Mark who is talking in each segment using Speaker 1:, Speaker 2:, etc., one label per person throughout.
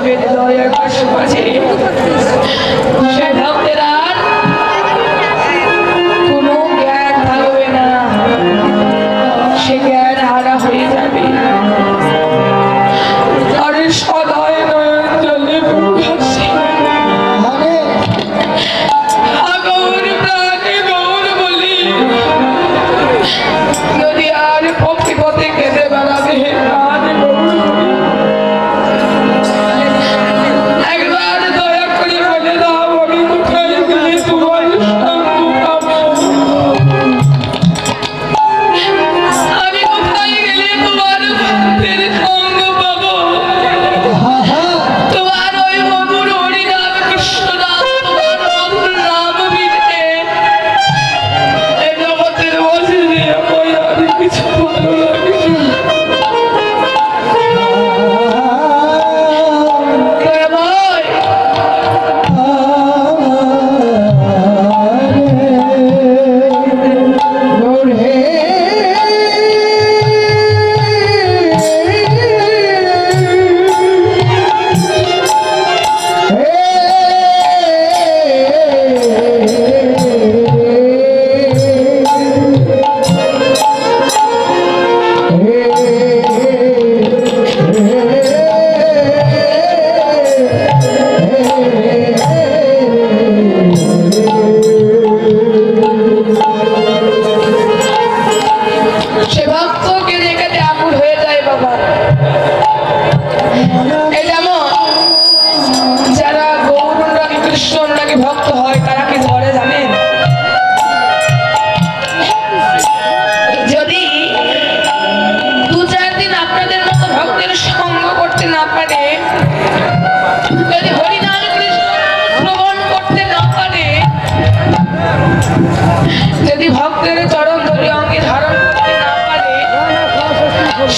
Speaker 1: হবে হৃদয় আকাশ মাঝে সে ভক্তের আর কোনো জ্ঞান থাকবে না, সে জ্ঞান হারা হয়ে যাবে। আরে সদায় নয়ন জলে ভাসে আগর প্রাণে গৌর বলি যদি আর পক্ষে পথে কেঁদে বেড়াবে একবার দয়া করে বলে দাও আমি কোথায় গেলে তোমার সঙ্গ পাবো, আমি কোথায় গেলে তোমার ভক্তের সঙ্গ পাবো। তোমার ওই মধুর হরিনাম কৃষ্ণ নাম তোমার মধুর নাম বিনে এই জগতের বসে আমি কিছু ভালো লাগে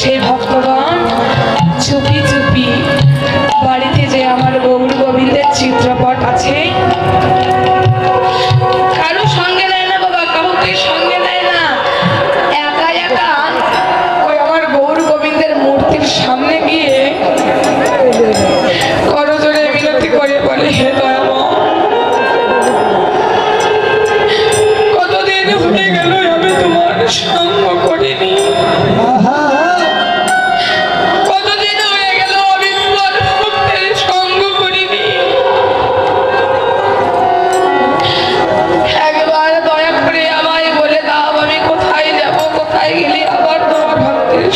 Speaker 1: সেই ভক্তগণ চুপি চুপি বাড়িতে যে আমার গৌর গোবিন্দের চিত্রপট আছে কারো সঙ্গে নেয় না বাবা, কাউকে সঙ্গে নেয় না, একা একা ওই আমার গৌর গোবিন্দের মূর্তির সামনে গিয়ে করজোড়ে মিনতি করে বলে হে দয়াময় কতদিন হয়ে গেল আমি তোমার সঙ্গ করিনি,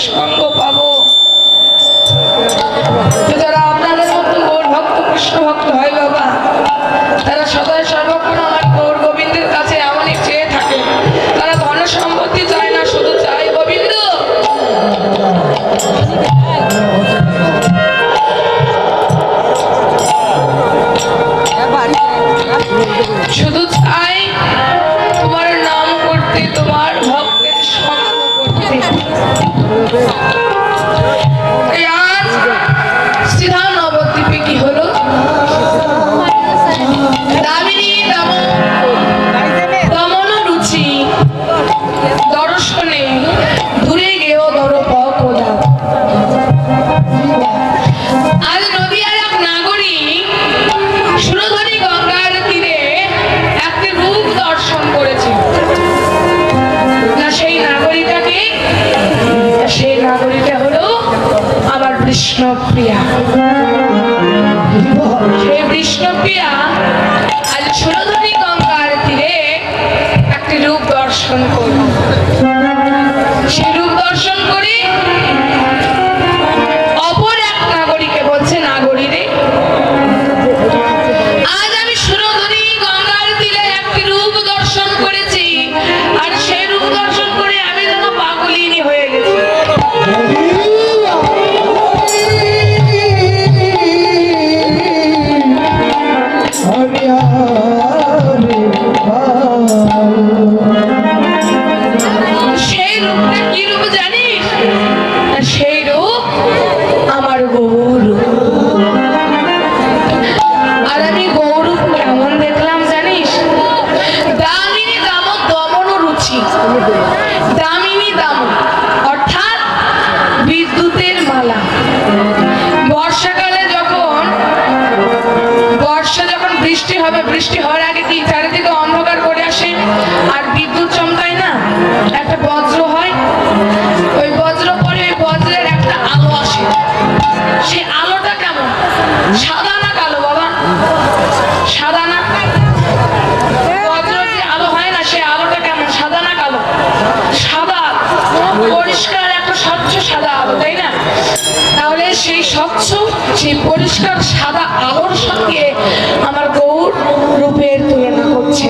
Speaker 1: সঙ্গ পাবো। যারা আপনাদের মতো গৌর ভক্ত কৃষ্ণ ভক্ত হয় বাবা তারা সদাই সর্বক্ষণ আমার গৌর গোবিন্দের কাছে এমনই চেয়ে থাকে, তারা ধন সম্পত্তি চায় না, শুধু চায় গোবিন্দ, শুধু চাই তোমার নাম করতে, তোমার ভক্তের সঙ্গ করতে। আজ সিধা নবদ্বীপে কি হলো, দামিনী দমন রুচি দর্শনে দূরে গেও দরপ কোদা। আজ নদীয়ার এক নাগরিক সুরধনী গঙ্গার তীরে একটি রূপ দর্শন করেছে। না সেই নাগরিকাকে, সেই নাগরিকা হলো আমার বিষ্ণুপ্রিয়া। সেই বিষ্ণুপ্রিয়া আজ সুরধনী গঙ্গার তীরে একটি রূপ দর্শন করল। সেই রূপ দর্শন করে অপর এক নাগরিকে বলছে, নাগরী রে আজ আমি সুরধনী গঙ্গার তীরে একটি রূপ দর্শন করেছি, আর সেই রূপ দর্শন করে আমি যেন পাগলিনী হয়ে গেছি। স্বচ্ছ সেই পরিষ্কার সাদা আলোর সঙ্গে আমার গৌর রূপের তুলনা করছে।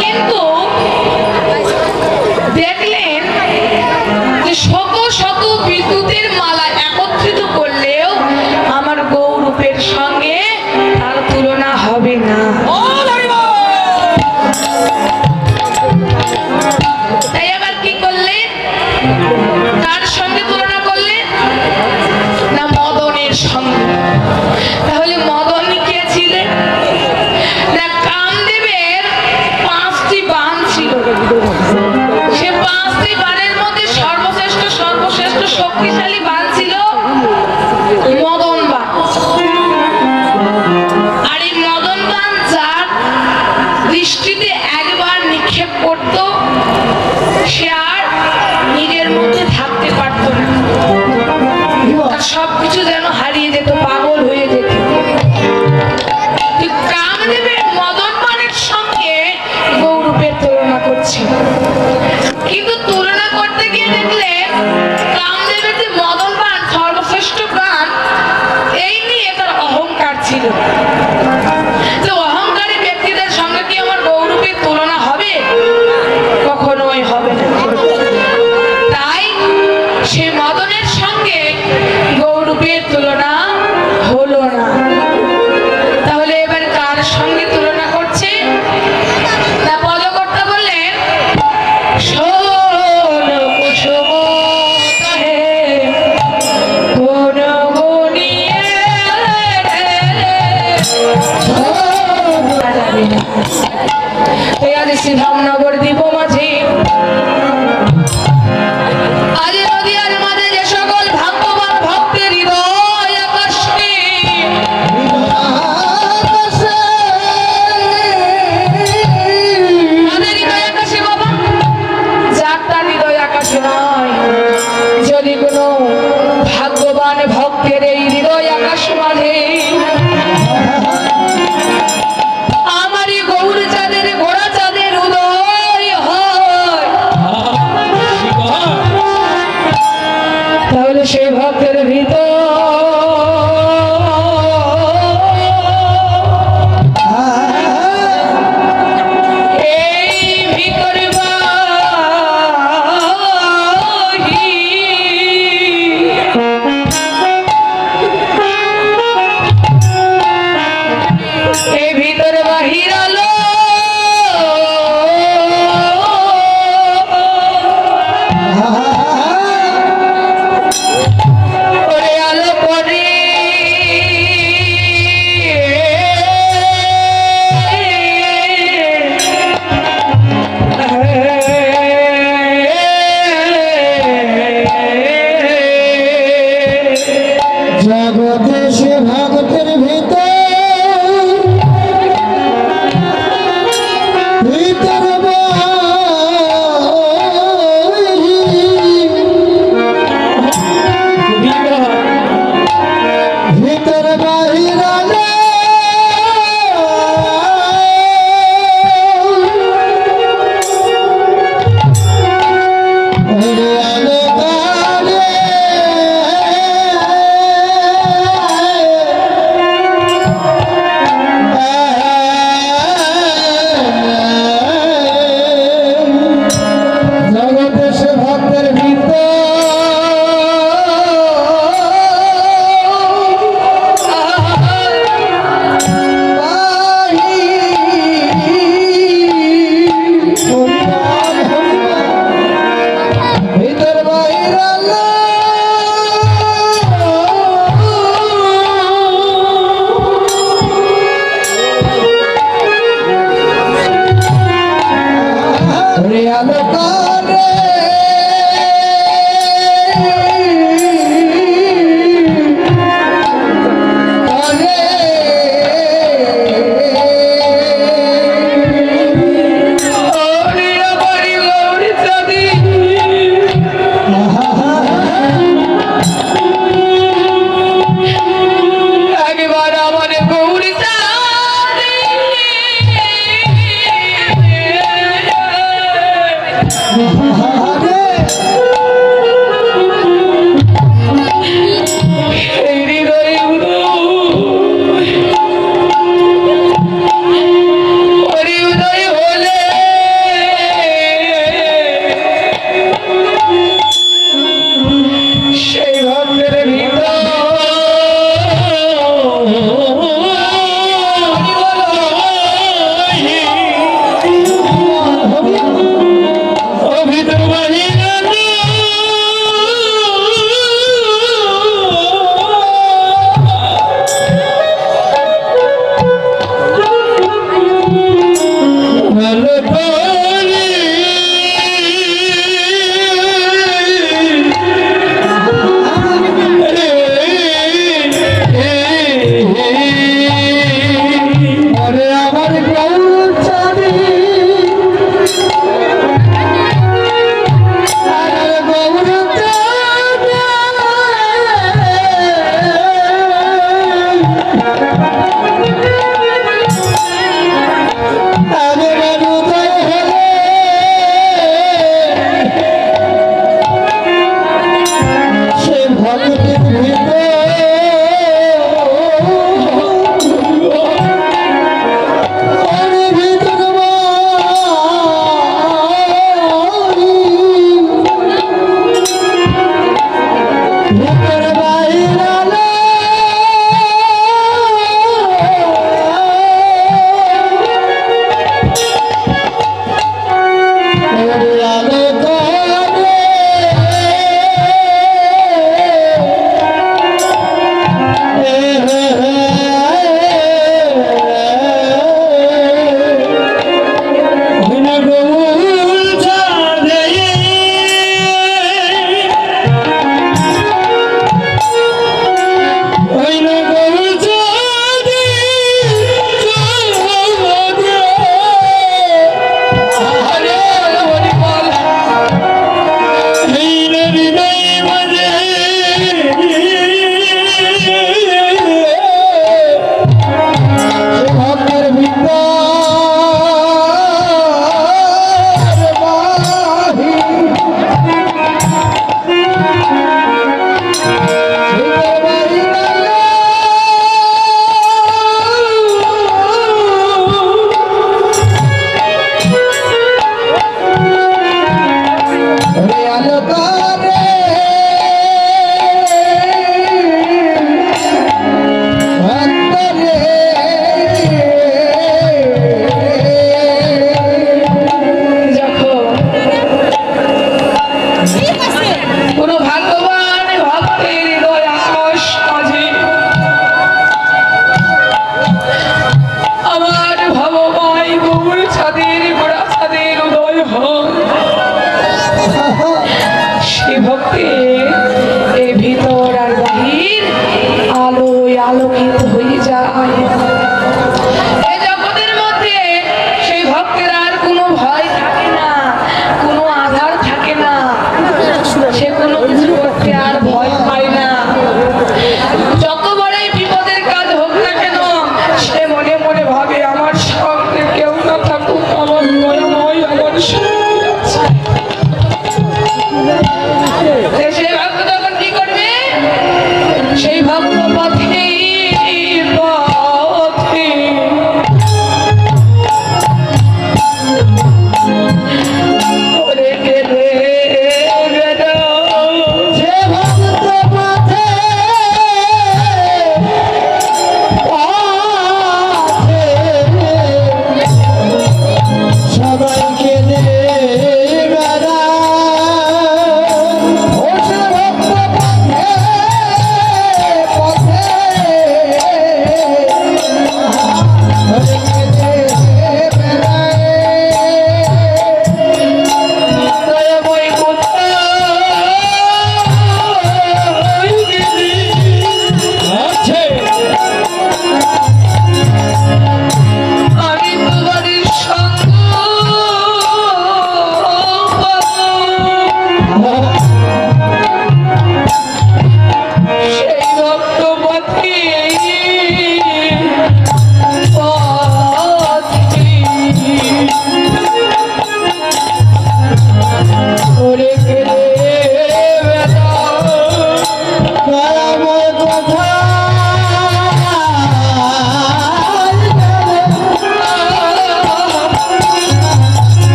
Speaker 1: কিন্তু দেখলেন যে শত শত বিদ্যুতের মালা একত্রিত করলেও আমার গৌর রূপের সঙ্গে তার তুলনা হবে না। তাই আবার কি করলেন, কার সঙ্গে তুলনা করলেন না মদনের সঙ্গে। তাহলে মদন কে ছিলেন না কামদেবের 5টি বাণ ছিল। সে 5টি বাণের মধ্যে সর্বশ্রেষ্ঠ শক্তিশালী বাণ ছিল মদন বাণ। আর এই মদন বাণ যার দৃষ্টিতে একবার নিক্ষেপ করত সে আর নিজের মধ্যে থাকতে পারত না, তার সবকিছু যেন হারিয়ে যেত, পাগল হয়ে যেত। কামদেবের মদন বাণের সঙ্গে গৌরূপের তুলনা করছে। কিন্তু তুলনা করতে গিয়ে দেখলেন কামদেবের যে মদন বাণ সর্বশ্রেষ্ঠ বাণ, এই নিয়ে তার অহংকার ছিল। তো অহংকারী ব্যক্তিদের সঙ্গে কি আমার গৌরূপের তুলনা হবে? কখনোই হবে না। তাই সে মদনের সঙ্গে গৌরূপের তুলনা হলো না। তাহলে এবার কার সঙ্গে তুলনা করছে? তা পদকর্তা বললেন, শ্রীধামনগর দ্বীপ মাঝে আজ নদীয়ার মাঝে যে সকল ভাগ্যবান ভক্তের হৃদয় আকাশে তাদের হৃদয় আকাশে বাবা, যার তার হৃদয় আকাশে নয়, যদি কোনো ভাগ্যবান ভক্তের এই হৃদয় আকাশ মাঝে আমারই গৌর চাঁদের ঘোড়া চাঁদের উদয় হয়, তাহলে সেই ভক্তের ভিতর ওরে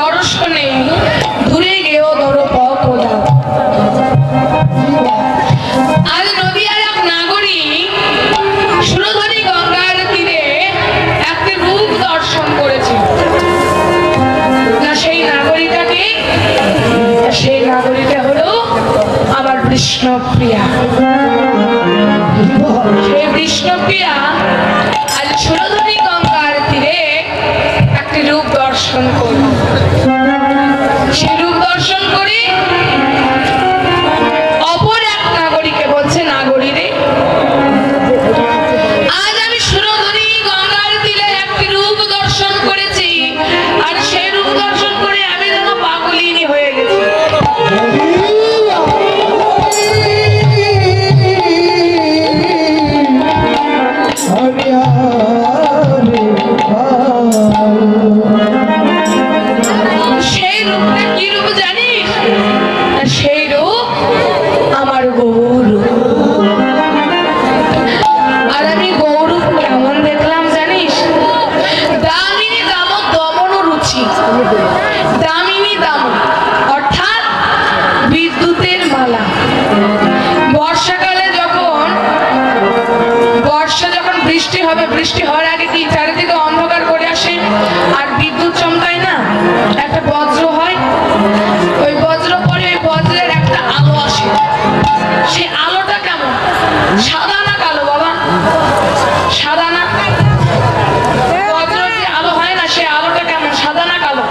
Speaker 1: দর্শনে দূরে গেও ধরো পদা। আজ নদীয়ার এক নাগরিক সুরধনী গঙ্গার তীরে একটি রূপ দর্শন করেছে। না সেই নাগরিকাকে, সেই নাগরিকা হলো আমার বিষ্ণুপ্রিয়া। সেই বিষ্ণুপ্রিয়া আজ সুরধনী গঙ্গার তীরে একটি রূপ দর্শন করল। সেই রূপ দর্শন করে অপর এক নাগরিকে বলছে, নাগরী রে, আজ আমি সুরধনী গঙ্গার তীরে একটি রূপ দর্শন করেছি, আর সেই রূপ দর্শন করে আমি যেন পাগলিনী হয়ে গেছি। সেই রূপটা কি রূপ জানিস? সেই রূপ আমার গৌরূপ। আর আমি গৌরূপ কেমন দেখলাম জানিস? দামিনী দাম দমন রুচি। দামিনী দাম অর্থাৎ বিদ্যুতের মালা। বর্ষাকালে যখন বৃষ্টি হবে, বৃষ্টি হওয়ার আগে কি চারিদিকে অন্ধকার করে আসে আর বিদ্যুৎ চমকায় না, একটা বজ্র হয়, ওই বজ্র পরে ওই বজ্রের একটা আলো আসে। সেই আলোটা কেমন? সাদা না কালো বাবা? সাদা না? বজ্রের যে আলো হয় না, সেই আলোটা কেমন? সাদা না কালো?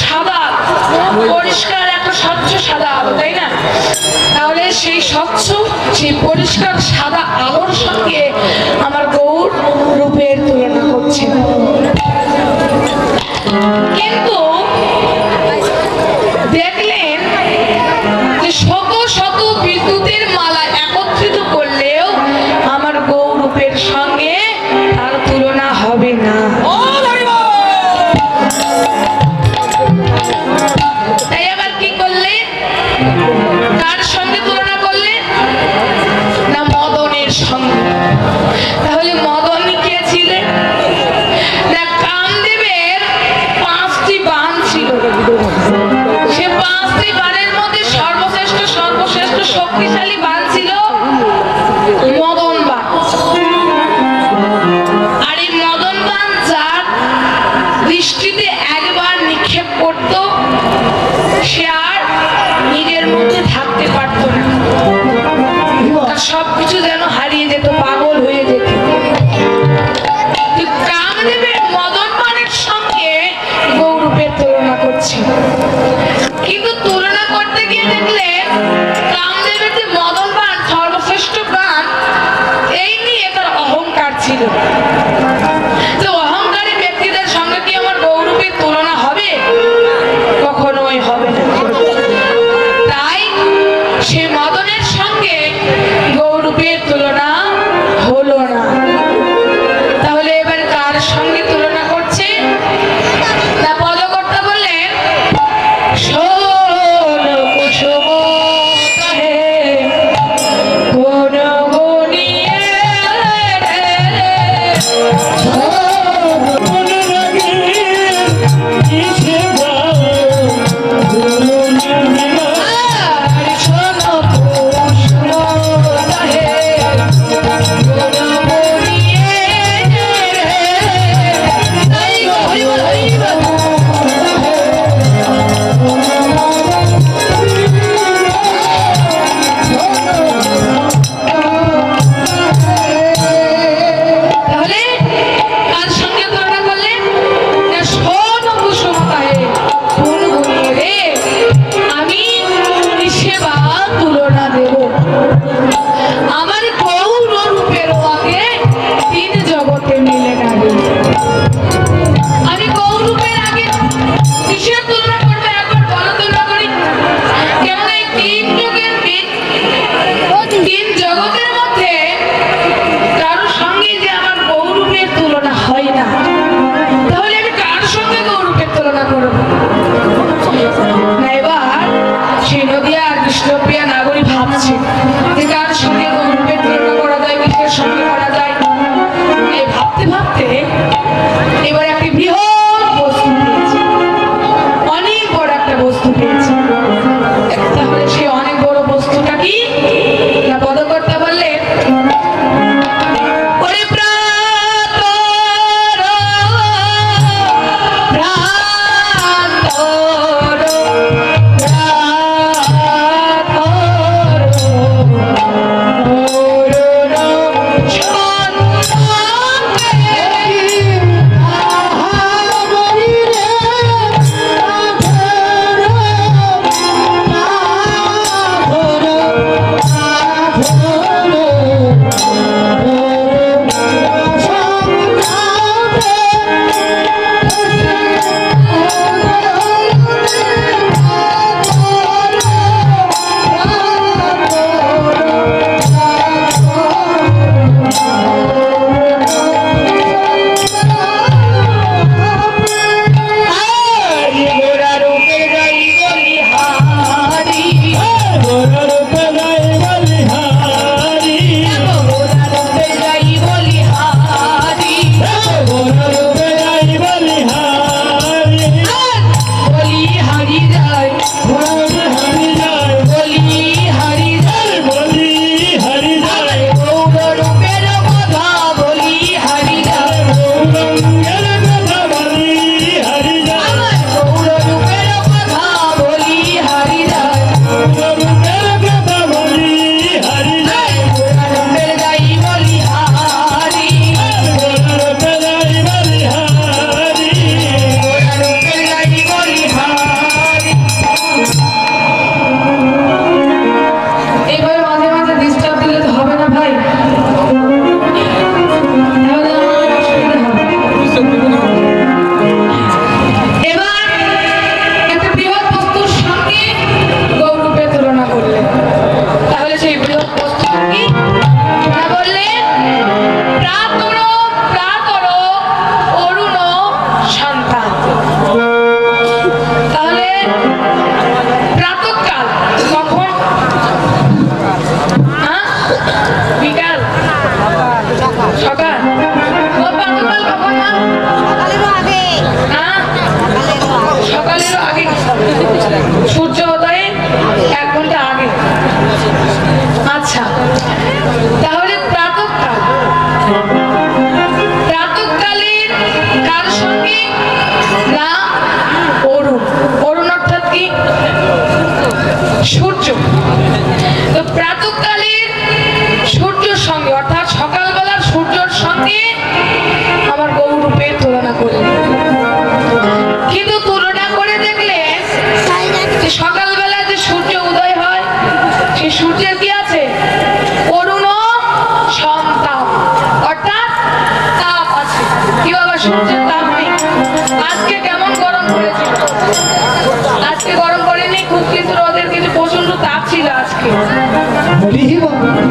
Speaker 1: সাদা, পরিষ্কার একটা স্বচ্ছ সাদা আলো, তাই না? তাহলে সেই স্বচ্ছ, সেই পরিষ্কার সাদা আলোর সঙ্গে আমার গৌর রূপের তুলনা করছে। কিন্তু দেখলেন যে শত শত বিদ্যুতের মালা একত্রিত করলেও আমার গৌর রূপের সঙ্গে তার তুলনা হবে না। তাই আবার কি করলেন? কার সঙ্গে তুলনা করলেন? না মদনের সঙ্গে। তাহলে মদন কে ছিলেন? না কামদেবের 5টি বাণ ছিল। সে 5টি বাণের মধ্যে সর্বশ্রেষ্ঠ শক্তিশালী বাণ ছিল মদন বাণ। আর এই মদন বাণ যার দৃষ্টিতে একবার নিক্ষেপ করত, সে আর নিজের মধ্যে থাকতে পারত না, তার সবকিছু যেন হারিয়ে যেত, পাগল হয়ে যেত। কামদেবের মদন বাণের সঙ্গে গৌরূপের তুলনা করছে। কিন্তু তুলনা করতে গিয়ে দেখলেন কামদেবের যে মদন বাণ সর্বশ্রেষ্ঠ বাণ, এই নিয়ে তার অহংকার ছিল। তো অহংকারী ব্যক্তিদের সঙ্গে কি আমার গৌরূপের তুলনা হবে?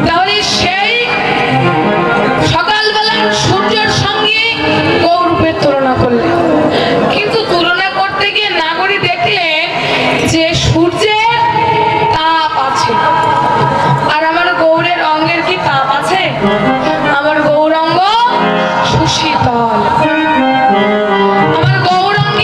Speaker 1: তাহলে সেই সকালবেলার সূর্যের সঙ্গে গৌরূপের তুলনা করলেন, কিন্তু তুলনা করতে গিয়ে নাগরী দেখলেন যে সূর্যের তাপ আছে আর আমার গৌরের অঙ্গের কি তাপ আছে? আমার গৌরাঙ্গ সুশীতল, আমার গৌরাঙ্গ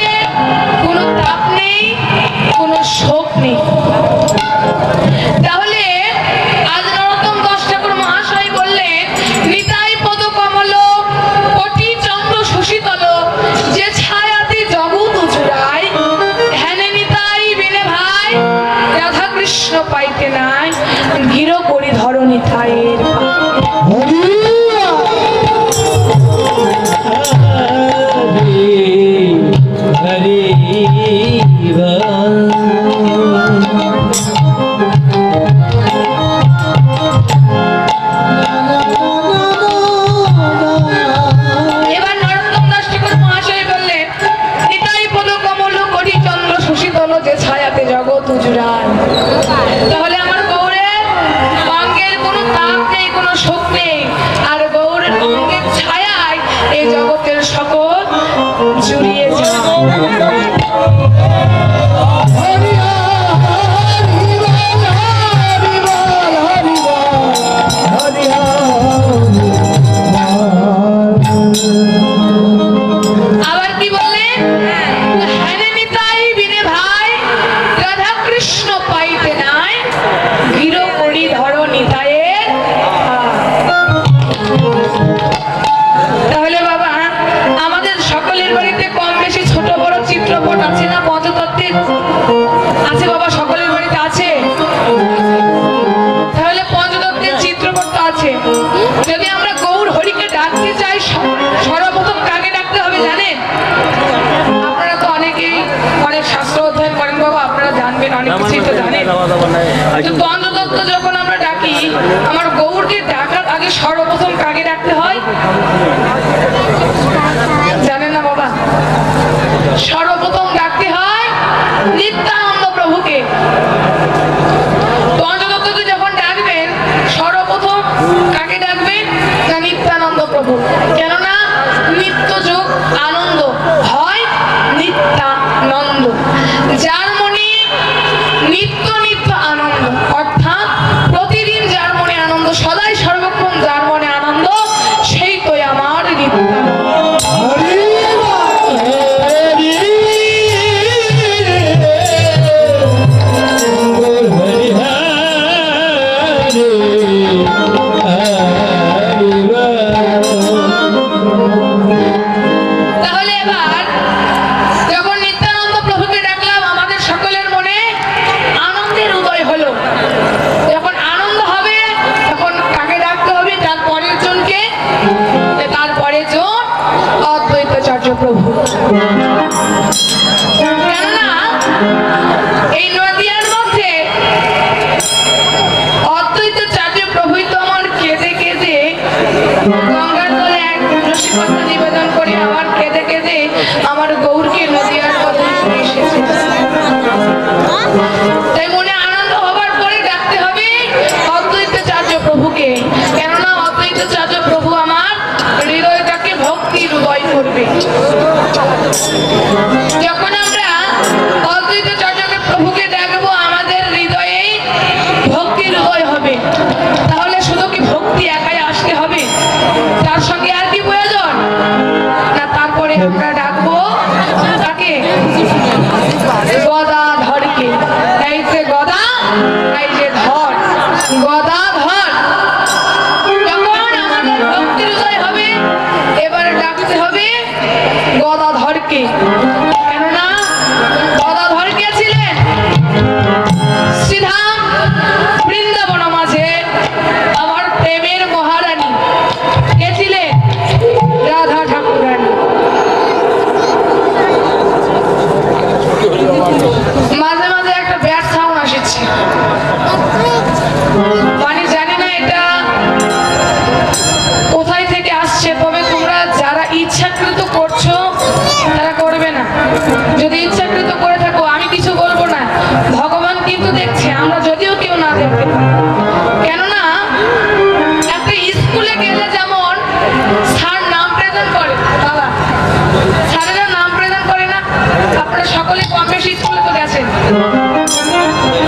Speaker 1: সকলে কম বেশি স্কুলে তো গেছেন।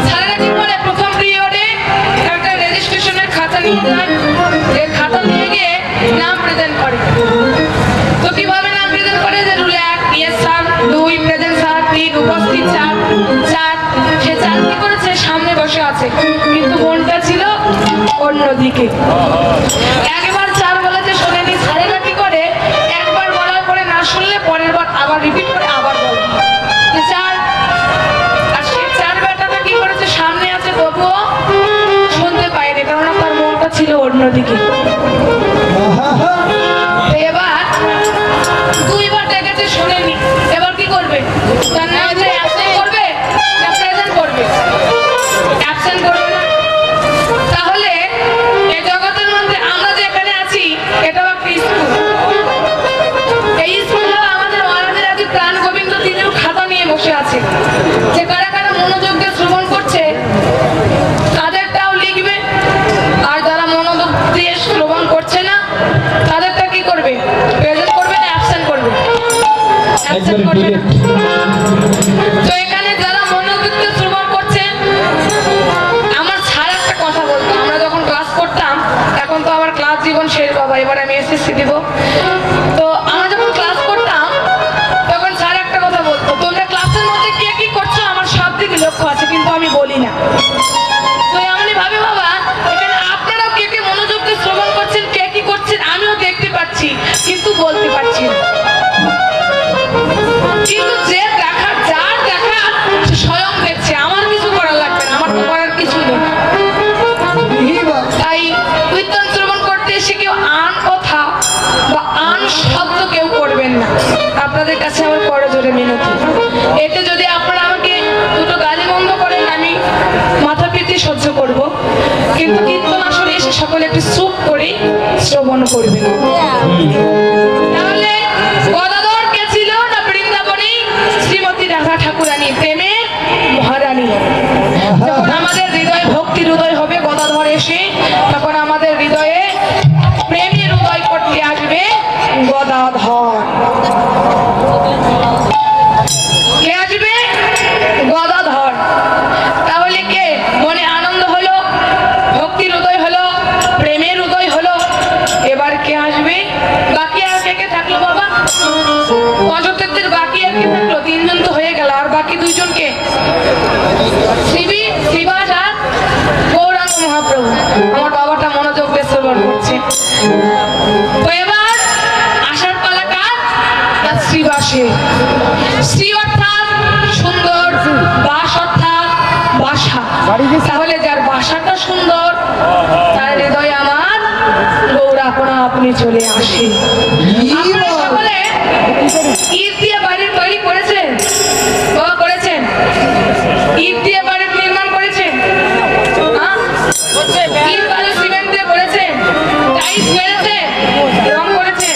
Speaker 1: স্যারেরা কি করে প্রথম পিরিয়ডে একটা রেজিস্ট্রেশনের খাতা নিয়ে যায়, এই খাতা নিয়ে গিয়ে নাম প্রেজেন্ট করে। তো কিভাবে নাম প্রেজেন্ট করে, যে rule 1 yes sir, 2 present sir, 3 উপস্থিত স্যার, 4 সে 4 কি করেছে সামনে বসে আছে, কিন্তু মনটা ছিল অন্যদিকে। একবার 4 বলেছে শোনেনি, স্যারেরা কি করে একবার বলার পরে না শুনলে পরের বার আবার রিপিট করে আবার বলে 4। আর সে 4 বেটাটা কি করেছে সামনে আছে তবুও শুনতে পায়নি, কারণ তার মনটা ছিল অন্যদিকে। এবার 2 বার ডেকেছে শোনেনি, এবার কি করবে, তার নাম যে অ্যাবসেন্ট করবে না প্রেজেন্ট করবে, অ্যাবসেন্ট করবে না। তাহলে এই জগতের মধ্যে আমরা যে এখানে আছি এটাও একটা স্কুল। এই স্কুল হলো আমাদের মহারাজের আদি প্রাণ গোবিন্দ, তিনিও খাতা নিয়ে বসে আছে, যে কারা কারা মনোযোগ দিয়ে শ্রবণ করছে তাদেরটাও লিখবে, আর যারা মনোযোগ দিয়ে শ্রবণ করছে না তাদেরটা কি করবে, প্রেজেন্ট করবে না অ্যাবসেন্ট করবে, অ্যাবসেন্ট করবে। তো এখানে যারা মনোযোগ দিয়ে শ্রবণ করছে, আমার স্যার একটা কথা বলতো, আমরা যখন ক্লাস করতাম, এখন তো আমার ক্লাস জীবন শেষ বাবা, এবার আমি এসএসসি দিব। তো আমরা যখন ক্লাস করতাম তখন স্যার একটা কথা বলতো, তোমরা ক্লাসের মধ্যে কে কি করছো আমার সব দিকে লক্ষ্য আছে, কিন্তু আমি বলি না। তো এমনই ভাবে বাবা এখানে আপনারাও কে কে মনোযোগ দিয়ে শ্রবণ করছেন, কে কি করছেন আমিও দেখতে পাচ্ছি, কিন্তু বলতে পারছি না। কিন্তু যে দেখা, যার দেখা সে স্বয়ং দেখছে, আমার কিছু করার লাগবে না, আমার তো করার কিছু নেই। তাই কীর্তন শ্রবণ করতে এসে কেউ আন কথা বা আন শব্দ কেউ করবেন না, আপনাদের কাছে আমার করজোড়ে মিনতি। এতে যদি আপনারা আমাকে দুটো গালি মন্দ করেন আমি মাথা পেতে সহ্য করব, কিন্তু কীর্তন আসলে এসে সকলে একটু চুপ করে শ্রবণ করবেন। তাহলে গদাধর কে ছিল না বৃন্দাবনী শ্রীমতী রাধা ঠাকুরানী, প্রেমের মহারানী। যখন আমাদের হৃদয়ে ভক্তির হৃদয় হবে গদাধর এসে, তখন আমাদের হৃদয়ে প্রেমের হৃদয় করতে আসবে গদাধর। কে আসবে, গদাধর। তাহলে কে মনে আনন্দ হলো, ভক্তির হৃদয় হলো, প্রেমের হৃদয় হলো, এবার কে আসবে, বাকি আর কে থাকলো বাবা, পঞ্চতত্ত্বের বাকি আর কে থাকলো, 3 জন তো হয়ে গেল, আর বাকি 2 জনকে শ্রীবাস আর গৌরাঙ্গ মহাপ্রভু। আমার বাবাটা মনোযোগ দিয়ে শ্রবণ করছে। তো এবার আসার পালা কার, শ্রীবাসে। শ্রী অর্থাৎ সুন্দর, বাস অর্থাৎ বাসা। তাহলে যার বাসাটা সুন্দর তার হৃদয়ে আমার গৌর আপনা আপনি চলে আসে। আপনারা সকলে ইট দিয়ে বাড়ির তৈরি করেছেন, করেছেন, ইট দিয়ে বাড়ির নির্মাণ করেছেন, ইট বালি সিমেন্ট দিয়ে করেছেন, টাইলস মেরেছেন, রং করেছেন।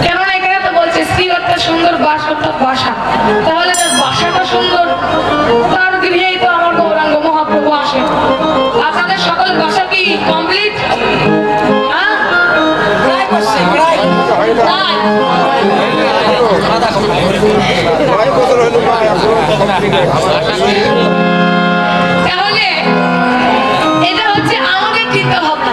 Speaker 1: কেননা এখানে তো বলছে স্ত্রী অর্থাৎ সুন্দর, বাস অর্থাৎ বাসা। তাহলে তার বাসাটা সুন্দর, তার গৃহেই তো আমার গৌরাঙ্গ মহাপ্রভু আসে। আপনাদের সকল বাসা কি কমপ্লিট? তাহলে এটা হচ্ছে আমাদের চিন্তা ভাবনা।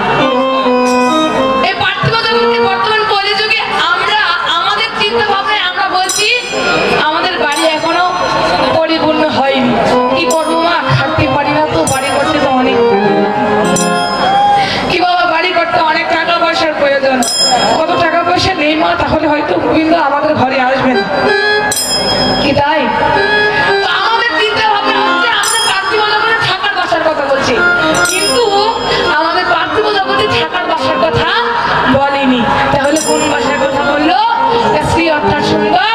Speaker 1: এই পার্থিব জগতে বর্তমান কলিযুগে আমরা আমাদের চিন্তা ভাবনায় আমরা বলছি আমাদের বাড়ি এখনো পরিপূর্ণ হয়নি। কি করবো মা, খাটতে পারি না তো, বাড়ি করতে তো অনেক, কি বাবা বাড়ি করতে অনেক টাকা পয়সার প্রয়োজন। কত টাকা পয়সা নেই মা, তাহলে হয়তো গোবিন্দ আমাদের ঘরে আসবেন কি, তাই আমাদের চিন্তা ভাবনা হচ্ছে আমাদের পার্থিব জগতে থাকার বাসার কথা বলছি, কিন্তু আমাদের পার্থিব জগতে থাকার বাসার কথা বলেনি। তাহলে কোন বাসার কথা বললো? স্ত্রী অর্থাৎ সুন্দর,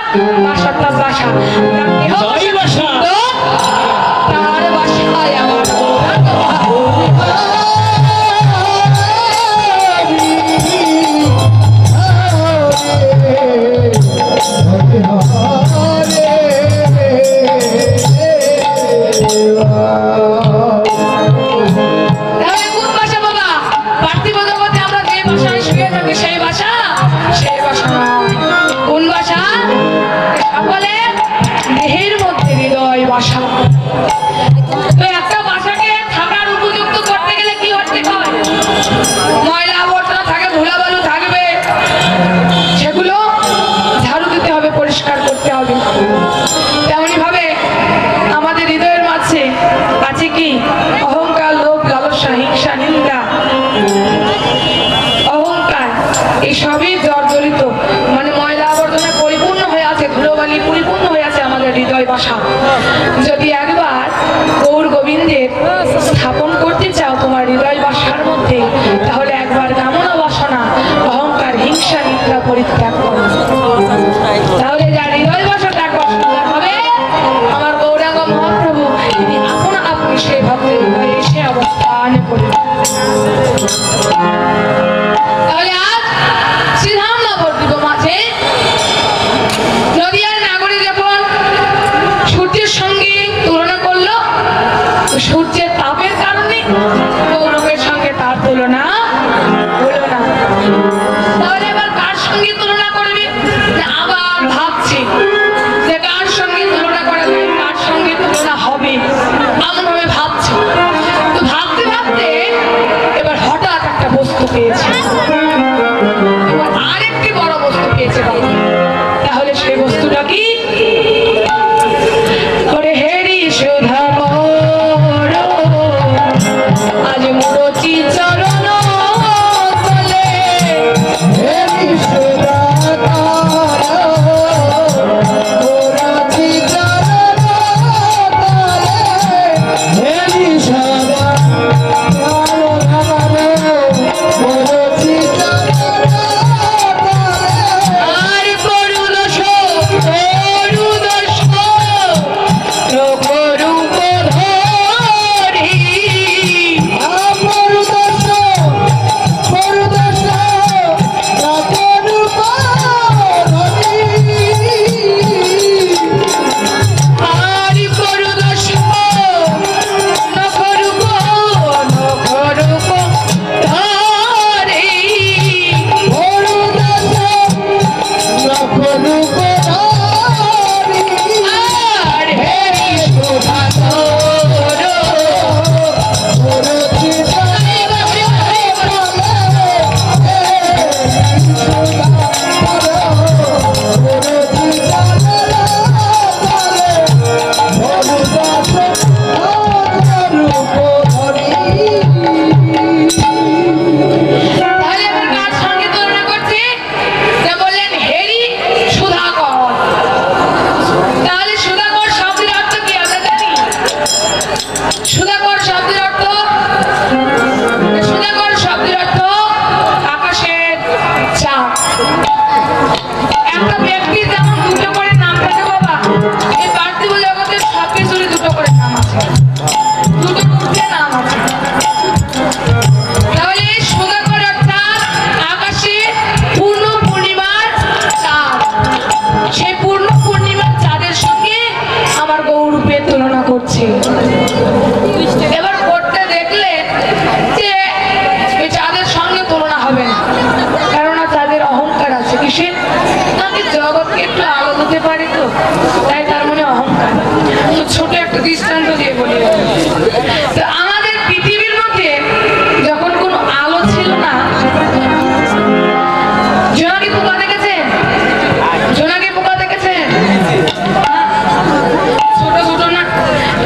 Speaker 1: বাস অর্থাৎ বাসা। তার বাসায় আমার সেই ভাষা কোন ভাষা সকলে বাসা। তো একটা বাসাকে থাকার উপযুক্ত করতে গেলে কি করতে হয়? ময়লা আবর্জনা থাকে, ধুলাবালু থাকবে, সেগুলো ঝাড়ু দিতে হবে, পরিষ্কার করতে হবে। তেমনি ভাবে আমাদের হৃদয়ের মাঝে আছে কি? অহংকার, লোভ, লালসা, হিংসা, নিন্দা, অহংকার, এই সবই জর্জরিত, মানে ময়লা আবর্জনা পরিপূর্ণ হয়ে আছে, ধুলোবালি পরিপূর্ণ হয়ে আছে আমাদের হৃদয় বাসা। যদি একবার গৌর গোবিন্দের স্থাপন করতে চাও তোমার হৃদয় বাসার মধ্যে, তাহলে একবার কামনা বাসনা, অহংকার, হিংসা, নিন্দা পরিত্যাগ করো। তাহলে যার হৃদয় বাসাটা একবার সুন্দর হবে, আমার গৌরাঙ্গ মহাপ্রভু তিনি আপনা আপনি সেই ভক্তের হৃদয়ে এসে অবস্থান করবেন। তাহলে আজ শ্রীধাম নবদ্বীপ মাঝে নদিয়ার নাগরিক যখন সূর্যের সঙ্গে তুলনা করলো, সূর্যের তাপের কারণে গৌরবের সঙ্গে তার তুলনা হলো না। তাহলে এবার কার সঙ্গে তুলনা করবে? আবার ভাবছি যে কার সঙ্গে তুলনা করা যায়, কার সঙ্গে তুলনা হবে, এমন ভাবে ভাবছি। তো ভাবতে ভাবতে এবার হঠাৎ একটা বস্তু পেয়েছে, এবার আরেকটি বড় বস্তু পেয়েছে। তাহলে সেই বস্তুটা কি? করে হেরি সুধা আজ মুরচি চরণ তলে, হেরি সুধা মুরচি চরণ তলে, হেরি সুধা মুরচি চরণ তলে। আর করুণ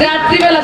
Speaker 1: রাত্রিবেলা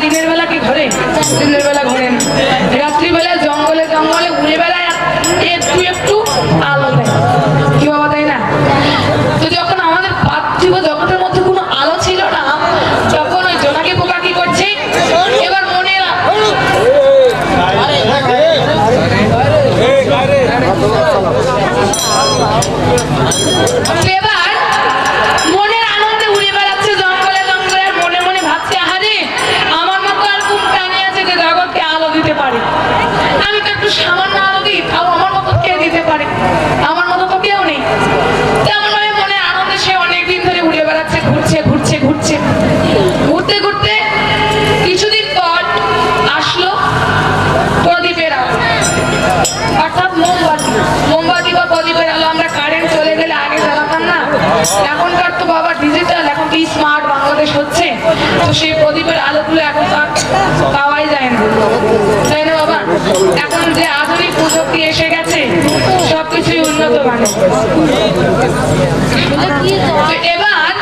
Speaker 1: তো সেই প্রদীপের আলোগুলো এখন তো আর পাওয়াই যায় না, তাই না বাবা? এখন যে আধুনিক প্রযুক্তি এসে গেছে, সবকিছুই উন্নত মানের। এবার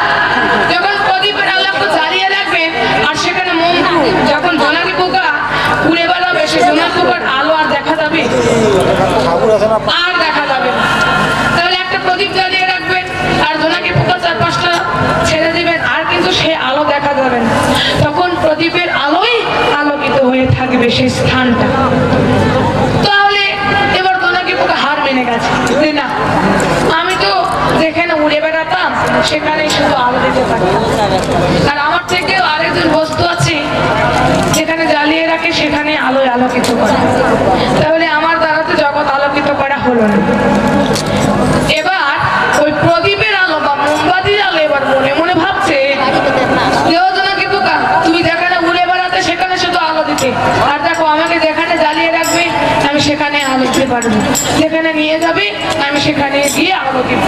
Speaker 1: যখন প্রদীপের আলো একটু জ্বালিয়ে রাখবেন, আর সেখানে মোমবাতি, যখন জোনাকি পোকা উড়ে বেড়াবে, সে জোনাকি পোকার আলো আর দেখা যাবে? আর দেখা যাবে না। তাহলে একটা প্রদীপ জ্বালিয়ে রাখবেন আর জোনাকি পোকা 4-5টা ছেড়ে দিবেন, আর কিন্তু সে আলো দেখা যাবে না। তখন প্রদীপের আলোই আলোকিত হয়ে থাকবে সেই স্থানটা। তাহলে এবার জোনাকি পোকা হার মেনে গেছে যে না, আমি তো যেখানে উড়ে বেড়াতাম সেখানেই শুধু আলো দিতে পারতাম, আর আমার থেকেও আরেকজন বস্তু আছে যেখানে জ্বালিয়ে রাখে সেখানে আলোয় আলোকিত করে। তাহলে আমার দ্বারা তো জগৎ আলোকিত করা হলো না। এবার ওই প্রদীপের আলো বা মোমবাতির আলো এবার মনে মনে ভাবছে, জোনাকি পোকা তুমি যেখানে উড়ে বেড়াতে সেখানে শুধু আলো দিতে, আর দেখো আমাকে যেখানে জ্বালিয়ে রাখবে আমি সেখানে আলো দিতে পারবো, যেখানে নিয়ে যাবে আমি সেখানে গিয়ে আলো দিব।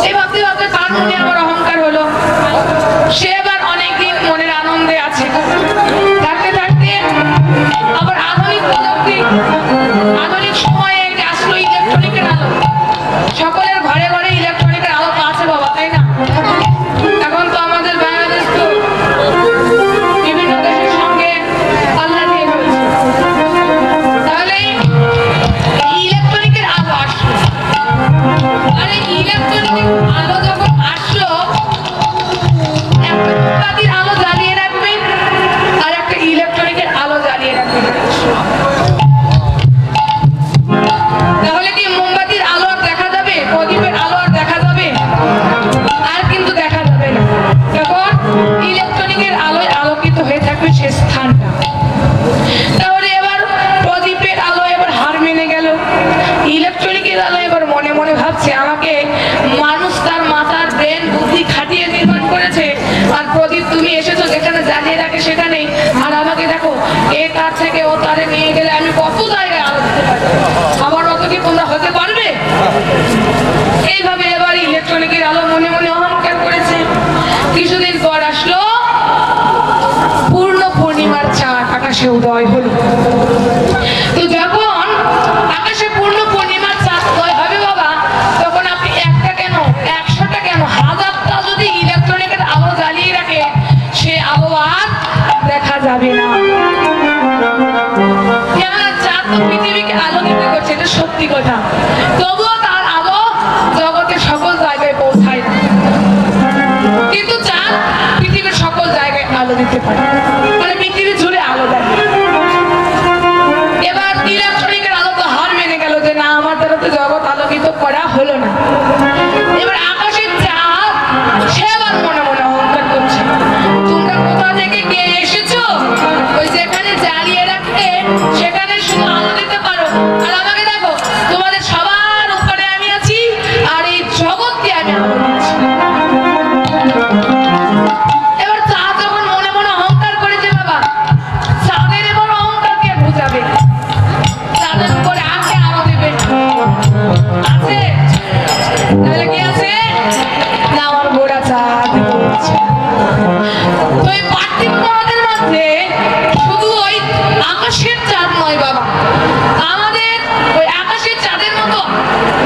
Speaker 1: এই ভাবতে ভাবতে তার মনে আবার অহংকার হলো। সে এবার অনেকদিন মনের আনন্দে আছে, থাকতে থাকতে আবার আধুনিক প্রযুক্তি, আধুনিক সময়ে আসলো ইলেকট্রনিকের আলো। সকলের ঘরে ঘরে ইলেকট্রনিকের আলো তো আছে বাবা, তাই না? এখন তো আমাদের বাংলাদেশ তো বিভিন্ন দেশের সঙ্গে পাল্লা দিয়ে ফেলছে। তাহলে ইলেকট্রনিকের আলো আসলো, আর এই ইলেকট্রনিকের আলো যখন আসলো, একটা মোমবাতির আলো জ্বালিয়ে রাখবেন আর একটা ইলেকট্রনিকের আলো জ্বালিয়ে রাখবেন। তাহলে কি মোমবাতির আলো আর দেখা যাবে? প্রদীপের আলো আর দেখা যাবে? আর কিন্তু দেখা যাবে না। তখন ইলেকট্রনিকের আলোয় আলোকিত হয়ে থাকবে সে স্থানটা। তাহলে এবার প্রদীপের আলো এবার হার মেনে গেল। ইলেকট্রনিকের আলো এবার মনে মনে ভাবছে, আমাকে মানুষ তার মাথার ব্রেন বুদ্ধি খাটিয়ে নির্মাণ করেছে, আর প্রদীপ তুমি এসেছো যেখানে জ্বালিয়ে রাখে সেখানেই, আর আমাকে দেখো এ তার থেকে ও তারে নিয়ে গেলে আমি কত জায়গায় আলো দিতে পারি, আমার অত কি তোমরা হতে পারবে? এইভাবে এবার ইলেকট্রনিকের আলো মনে মনে অহংকার করেছে। কিছুদিন পর আসলো পূর্ণ পূর্ণিমার চাঁদ, আকাশে উদয় হলো। তো যখন আকাশে পূর্ণ পূর্ণিমার চাঁদ উদয় হবে বাবা, তখন আপনি একটা কেন 100টা কেন 1000টা যদি ইলেকট্রনিকের আলো জ্বালিয়ে রাখে, সে আলো আর দেখা যাবে না। কেননা চাঁদ তো পৃথিবীকে আলোকিত করছে, এটা সত্যি কথা, তবুও তার আলো জগতের সকল জায়গায় পৌঁছায় না। কিন্তু চাঁদ পৃথিবীর সকল জায়গায় আলো দিতে পারে, মানে পৃথিবী জুড়ে আলো দেয়। এবার ইলেকট্রনিকের আলো তো হার মেনে গেল যে না, আমার দ্বারা তো জগৎ আলোকিত করা হলো না। এবার আকাশের চাঁদ সে আবার মনে মনে অহংকার করছে, তোমরা কোথা থেকে কে এসেছো? ওই যেখানে জ্বালিয়ে রাখে সেখানে শুধু আলো দিতে পারো, আর আমাকে দেখো তোমাদের সবার উপরে আমি আছি, আর এই জগৎকে আমি আলো দিচ্ছি। এবার চাঁদ যখন মনে মনে অহংকার করেছে বাবা, চাঁদের এবার অহংকারকে বুঝাবে, চাঁদের উপরে আজকে আলো দেবে আছে? তাহলে কি আছে না, আমার গোড়া চাঁদ বলছে। তো এই পার্থিব মহাদের মধ্যে শুধু ওই আকাশের চাঁদ নয় বাবা, আমাদের ওই আকাশের চাঁদের মতো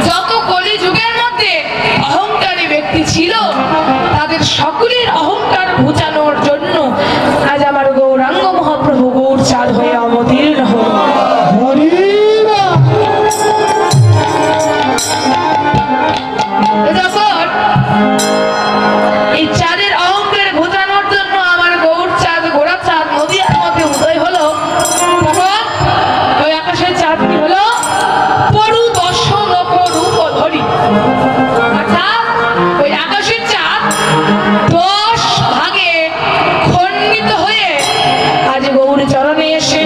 Speaker 1: যত কলি যুগের মধ্যে অহংকারী ব্যক্তি ছিল, তাদের সকলের অহংকার ঘুচানোর জন্য আজ আমার গৌরাঙ্গ মহাপ্রভু গৌর চাঁদ হয়ে অবতীর্ণ হল। যখন এই চাঁদের অহংকার ঘুচানোর জন্য আমার গৌর চাঁদ, গোড়া চাঁদ নদীয়ার মধ্যে উদয় হলো, তখন ওই আকাশের চাঁদ কি হলো? পরু দর্শন রূপ ধরি, অর্থাৎ ওই আকাশের চাঁদ 10 ভাগে খণ্ডিত হয়ে আজ গৌর চরণে এসে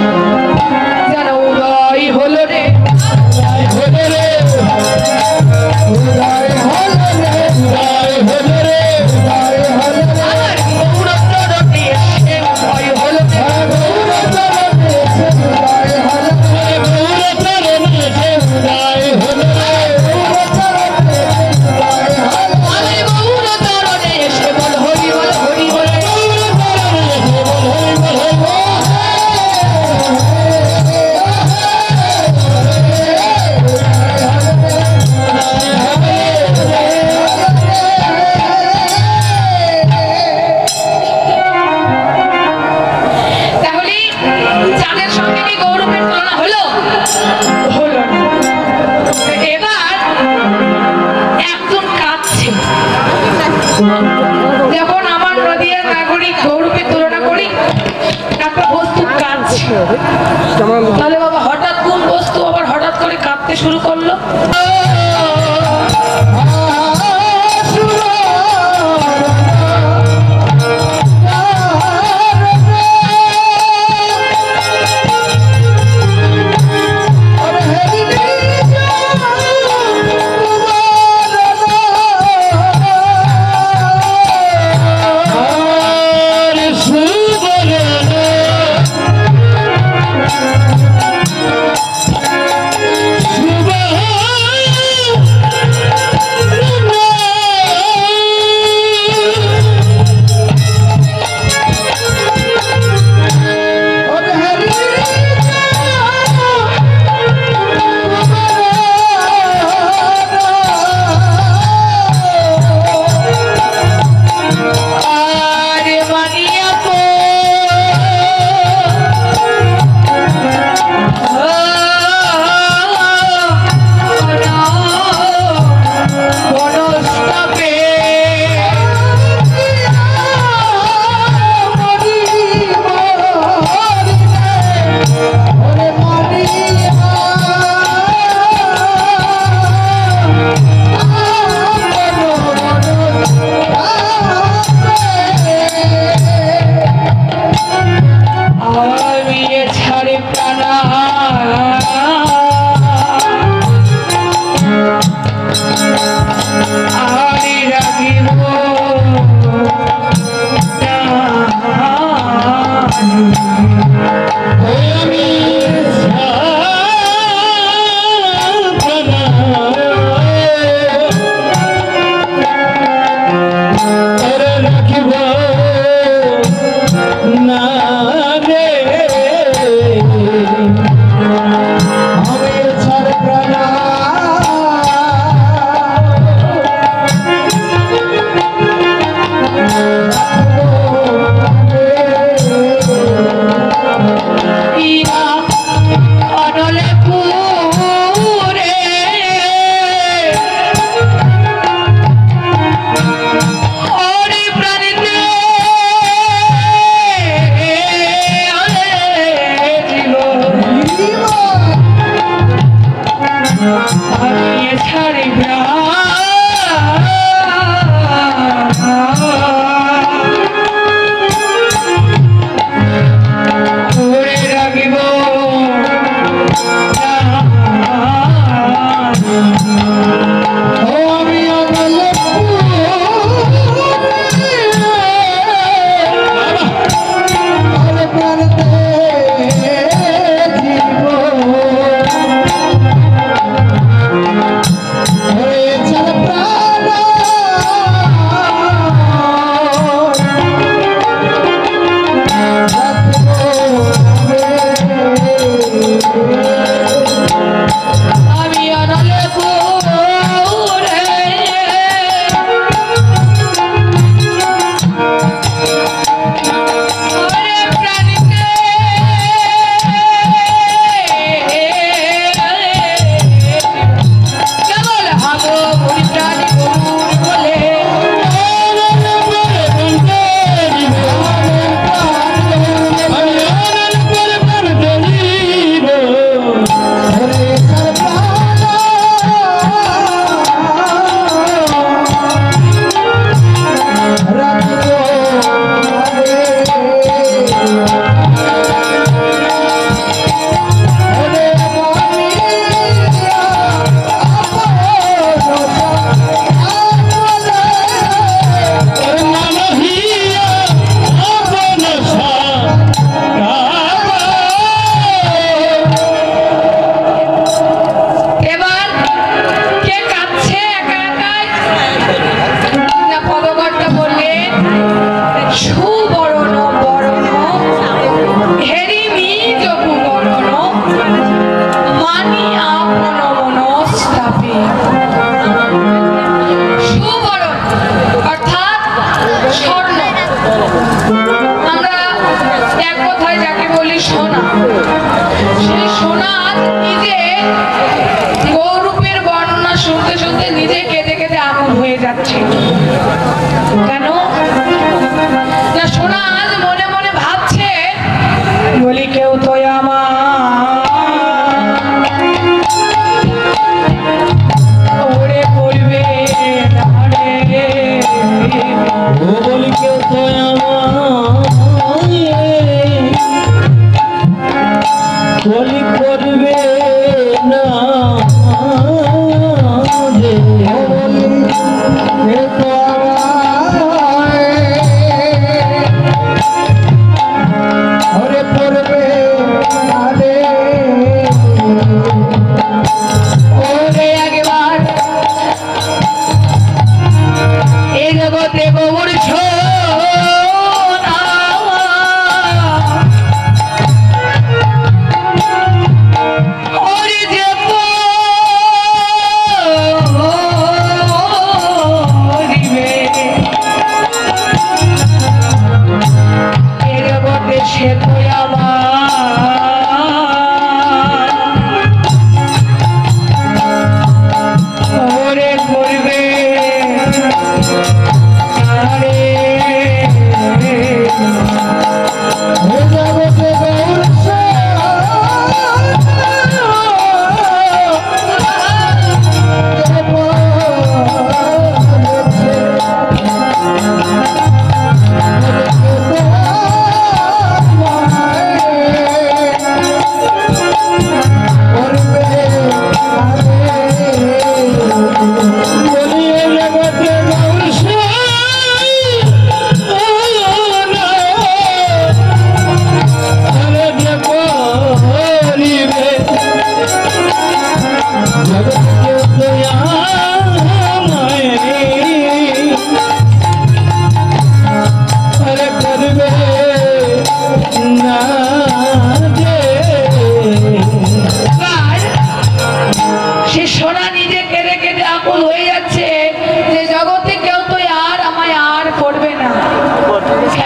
Speaker 1: যেন উদয় হলো রে, উদয় হলো রে, উদয় হলো রে, উদয় হলো রে, উদয় হলো রে, আমার গৌর চরণে এসে উদয় হলো রে, গৌর চরণে এসে উদয় হলো রে, গৌর চরণে এসে উদয় হলো রে, গৌর চরণে এসে উদয় হলো, আমি গৌর চরণে এসে বল হরি যখন আমার নদিয়ার নাগরিক গৌরবের তুলনা করি একটা বস্তু কাঁদছে, তাহলে বাবা হঠাৎ কোন বস্তু আবার হঠাৎ করে কাঁদতে শুরু করলো?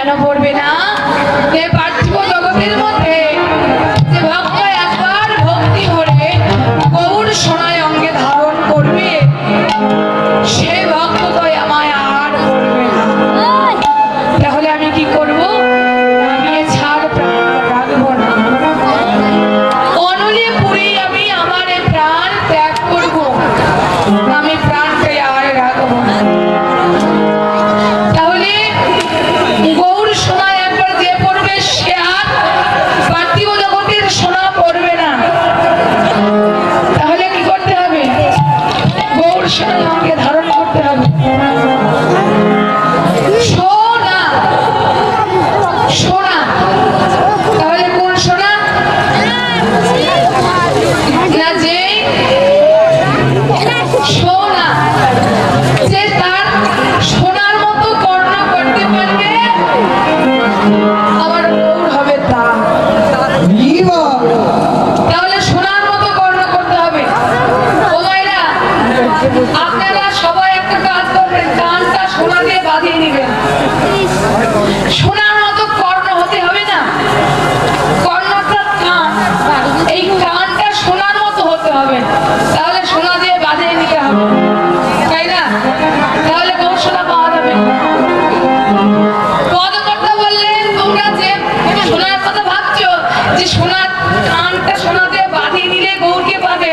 Speaker 1: কেন পড়বে না? এই পার্থিব জগতের মধ্যে যে ভক্ত একবার ভক্তি ভরে গৌর সোনায় অঙ্গে ধারণ করবে, সে ভক্ত তো আমায় আর করবে না। তাহলে আমি কি করব? আমি ছাড় প্রাণ রাখবো না। অনলে পুরি আমি আমার প্রাণ ত্যাগ করব, আমি প্রাণকে আর রাখবো না। তাহলে গৌর সোনা একবার যে পড়বে সে আর পার্থিব জগতের সোনা পড়বে না। তাহলে কি করতে হবে? গৌর সোনা আমাকে ধারণ করতে হবে। সোনা সোনা, তাহলে কোন সোনা? না যে সোনা, যে তার সোনার মতো কর্ণ করতে পারবে আমার গৌর হবে তা। তাহলে সোনার মতো কর্ণ করতে হবে। ও মায়েরা, আপনারা সবাই একটা কাজ করবেন, কানটা সোনা দিয়ে বাঁধিয়ে নেবেন। সোনার মতো কর্ণ হতে হবে না, কর্ণটা কান, এই কানটা সোনার মতো হতে হবে। তাহলে সোনা দিয়ে বাঁধিয়ে নিতে হবে, তাই না? তাহলে গৌর সোনা পাওয়া যাবে। পদকর্তা বললেন, তোমরা যে সোনার কথা ভাবছো যে সোনার কানটা সোনা দিয়ে বাঁধিয়ে নিলে গৌরকে পাবে,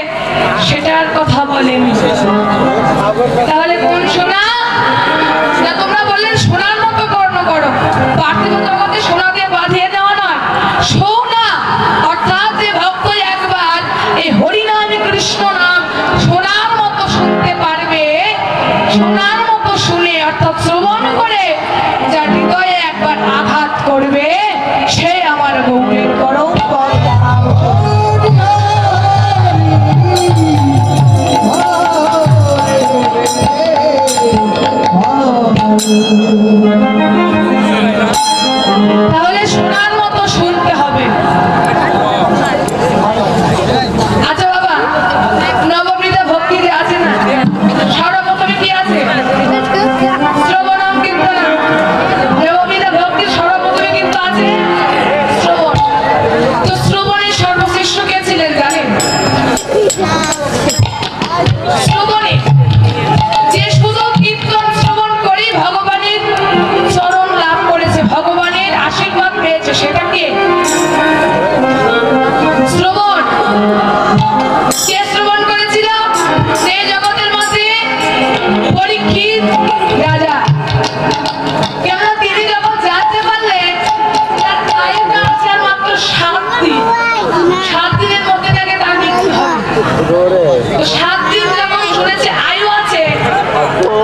Speaker 1: সেটার কথা বলেন। তাহলে কোন সোনা? না, তোমরা বললেন সোনার মতো কর্ণ করো, পার্থিব জগতে সোনা দিয়ে বাঁধিয়ে দেওয়া নয়। সোনা অর্থাৎ যে ভক্ত একবার এই হরিনাম কৃষ্ণ নাম সোনার মতো শুনতে পারবে, সোনার মতো শুনে অর্থাৎ শ্রবণ করে যার হৃদয়ে একবার আঘাত করবে, সে আমার গৌরের পরম পদ লাভ করবে। তাহলে সোনার মতো শুনতে হবে। আচ্ছা বাবা, নববিধা ভক্তি যে আছে না, সর্বপ্রথমে কি আছে? শ্রবণম কীর্তনম। নববিধা ভক্তির সর্বপ্রথমে কিন্তু আছে শ্রবণ। তো শ্রবণের সর্বশ্রেষ্ঠ কে ছিলেন জানেন? শ্রবণে যে শুধু কীর্তন শ্রবণ করে ভগবানের চরণ লাভ করেছে, ভগবানের আশীর্বাদ পেয়েছে, সেটা কে? শ্রবণ। কে শ্রবণ করেছিল? সে জগতের মধ্যে পরীক্ষিত রাজা। কেন তিনি যখন জানতে পারলেন তার টাইমটা আছে আর মাত্র 7 দিন, 7 দিনের মধ্যে তাকে তার মৃত্যু হবে। তো 7 দিন যখন শুনেছে আয়ু আছে,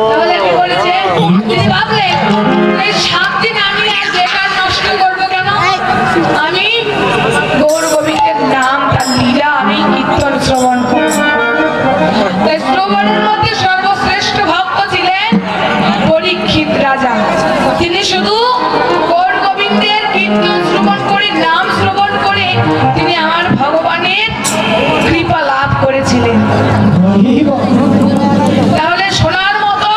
Speaker 1: তাহলে কি করেছে? তিনি ভাবলেন এই 7 দিন আমি আর বেকার নষ্ট করবো কেন? আমি গৌর গোবিন্দের নাম, তার লীলা আমি কীর্তন শ্রবণ করব। তাই শ্রবণের মধ্যে সর্বশ্রেষ্ঠ ভক্ত ছিলেন পরীক্ষিত রাজা। তিনি শুধু গৌর গোবিন্দের কীর্তন শ্রবণ করে, নাম শ্রবণ করে তিনি আমার ভগবানের কৃপা লাভ করেছিলেন। তাহলে সোনার মতো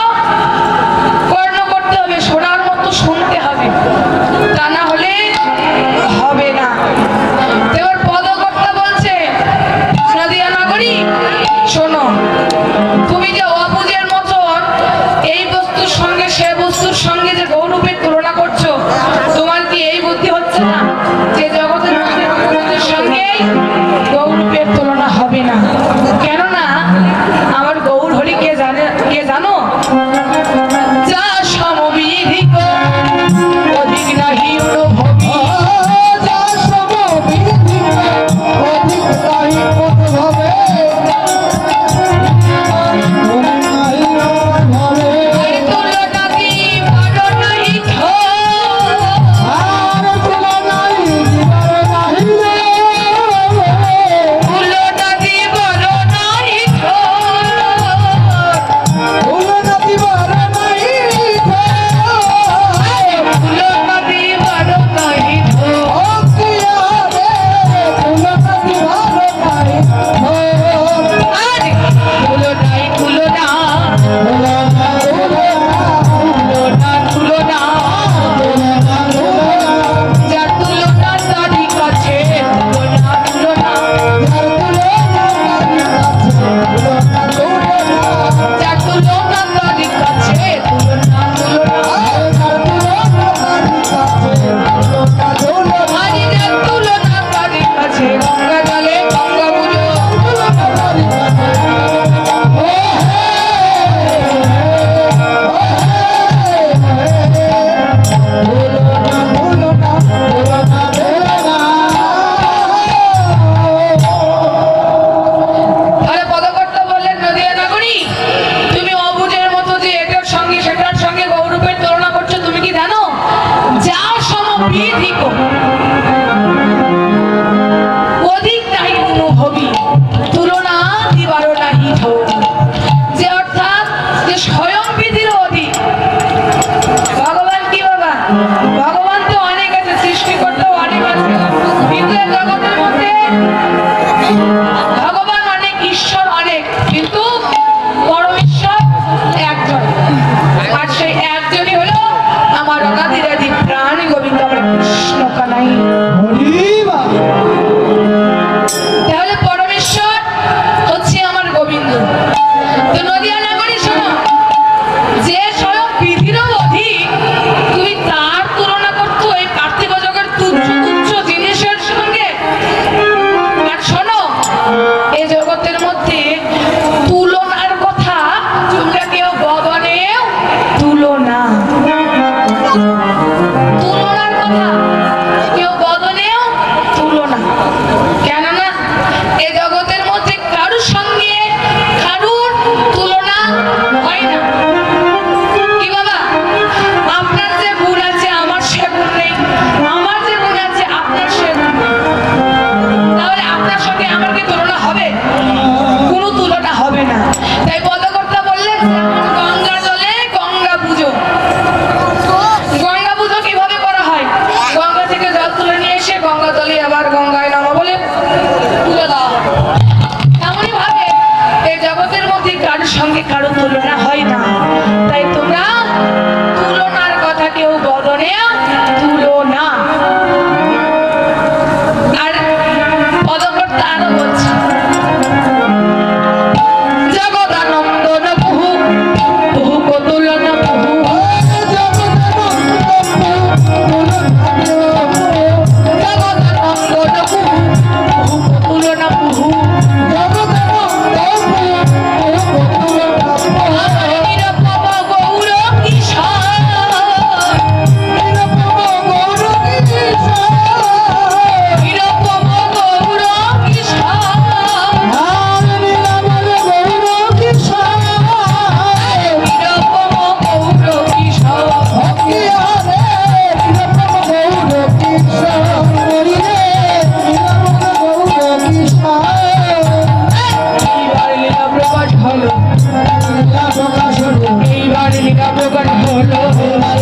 Speaker 1: কর্ণ করতে হবে, সোনার মতো শুনতে হবে, তা না হলে হবে না। এবার পদকর্তা বলছে, নদিয়া নগরী শোনো, তুমি যে অবুঝের মতন এই বস্তুর সঙ্গে সে বস্তুর সঙ্গে যে গৌরবের তুলনা করছো, তোমার কি এই বুদ্ধি হচ্ছে না যে জগতের মধ্যে সঙ্গে গৌরবের তুলনা হবে না? কেননা আমার গৌর হরিকে বিধিক অধিক নাই অনুভবী তুলনা দিবার নাহি ঢোক, যে অর্থাৎ যে স্বয়ং বিধির অধিক। ভগবান কি বাবা? ভগবান তো অনেক আছে, সৃষ্টিকর্তাও অনেক আছে, কিন্তু এই জগতের মধ্যে ভগবান অনেক, ঈশ্বর অনেক, কিন্তু পরমেশ্বর একজন। আর সেই একজনই হলো আমার অনাদিরাদি প্রাণ গোবিন্দ, আমার কৃষ্ণ কানাই। তাহলে পরমেশ্বর হচ্ছে আমার গোবিন্দ। তো নদিয়া নাগরী শোনো, যে স্বয়ং বিধিরও অধিক, তুমি তার তুলনা করছো এই পার্থিব জগতের তুচ্ছ তুচ্ছ জিনিসের সঙ্গে। আর শোনো, এই জগতের মধ্যে তুলনার কথা তোমরা কেউ গগনেও তুলনা, তুলনার কথা কেউ গগনেও তুলনা। কেননা এই জগতের মধ্যে কারুর সঙ্গে কারুর তুলনা হয় না। কি বাবা? আপনার যে গুণ আছে আমার সে গুণ নেই, আমার যে গুণ আছে আপনার সে গুণ নেই, তাহলে আপনার সঙ্গে আমার কি তুলনা হবে? কোনো তুলনা হবে না। তাই পদকর্তা বললেন, গঙ্গা জলে গঙ্গা পুজো। গঙ্গা পুজো কিভাবে করা হয়? গঙ্গা থেকে জল তুলে নিয়ে এসে গঙ্গা জলে আবার গঙ্গায় নামা বলে পুজো দেওয়া হয়। এমনই ভাবে এই জগতের মধ্যে কারোর সঙ্গে কারো তুলনা হয় না। তাই তোমরা তুলনার কথা কেউ বদনে তুলনা। আর পদকর্তা আরো বলছে, জগদানন্দন বহু বহু তুলনা বহু, জগদানন্দন বহু বহু তুলনা বহু, নিরপম গৌর কিশোর, নিরপম গৌর কিশোর, নিরপম গৌর কিশোর, নিরপম গৌর কিশোর, এইবার লীলা প্রকাশ হলো, এইবার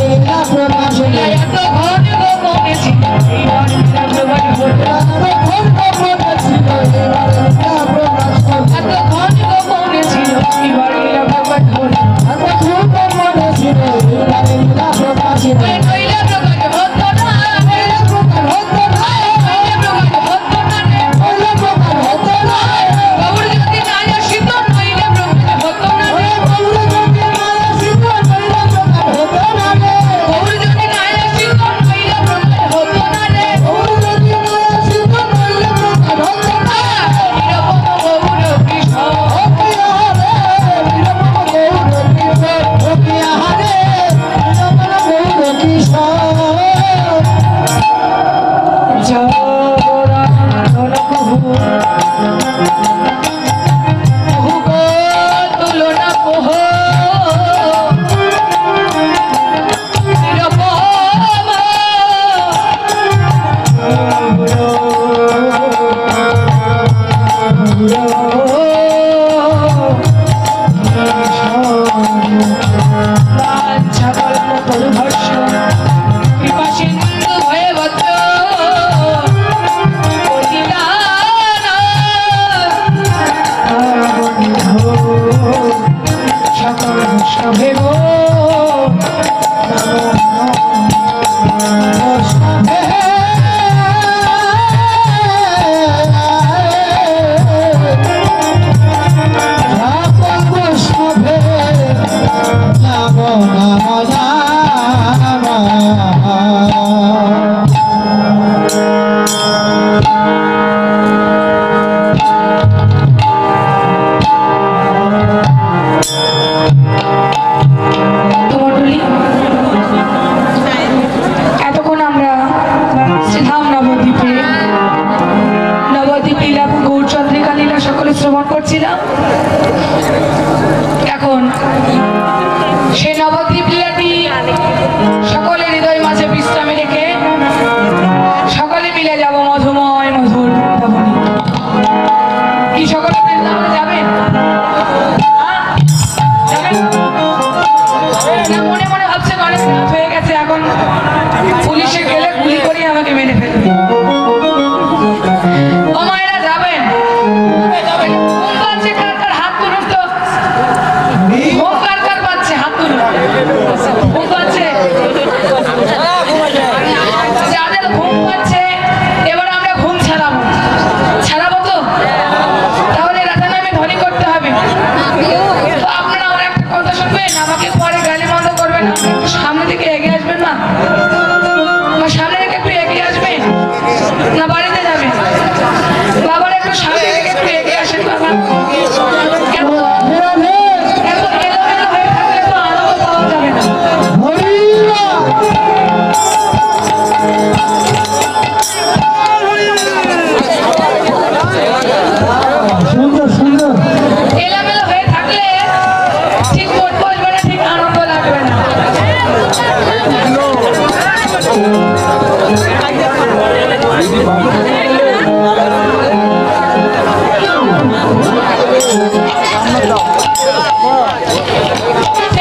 Speaker 1: লীলা প্রকাশ হলো, এত ঘন গোপনে ছিল, এইবার লীলা প্রকাশ হলো, এত ঘন গোপনে ছিল, এইবার লীলা প্রকাশ হলো, লীলা প্রকাশ হতো না, লীলা প্রকাশ হতো না, লীলা প্রকাশ হতো না, গৌর যদি না আসিত নইলে প্রকাশ হতো না, গৌর যদি না আসিত নইলে প্রকাশ হতো না, গৌর যদি না আসিত নইলে প্রকাশ হতো না, গৌর যদি না আসিত নইলে প্রকাশ হতো না, নিরপম গৌর কৃষ্ণ, নিরপম গৌর কৃষ্ণ, জগদানন্দন বহু বহু গো তুলনা বহু, নিরপম লাঞ্ছাকল্প তরুভর্ষ কৃপা সিন্ধু ভয়ে ভদ্র সকল বৈষ্ণবে গো করছিলাম। এখন সেই নবদ্বীপ লীলাটি সকলের হৃদয় মাঝে বিশ্রামে রেখে পুলিশে গেলে গুলি করে আমাকে মেরে ফেলবে। ও মায়েরা যাবেন, ঘুম পাচ্ছে কার কার হাত তুলুন তো, ঘুম কার কার পাচ্ছে হাত তুলুন, ঘুম পাচ্ছে যাদের ঘুম পাচ্ছে এবার আমরা ঘুম ছাড়াবো, ছাড়াবো তো, তাহলে রাধা নামে ধ্বনি করতে হবে। তো আপনারা আমার একটা কথা শুনবেন, আমাকে পরে গালি বন্ধ করবেন, আপনি একটু সামনে দিকে এগিয়ে আসবেন না, আমার সামনে দিকে একটু এগিয়ে আসবেন না বাড়িতে যাবেন? বাবার একটু সামনে দিকে একটু এগিয়ে আসেন বাবা। এত এলোমেলো হয়ে থাকলে তো আনন্দ পাওয়া যাবে না। এলোমেলো হয়ে থাকলে ঠিক মন বসবে না, ঠিক আনন্দ লাগবে না।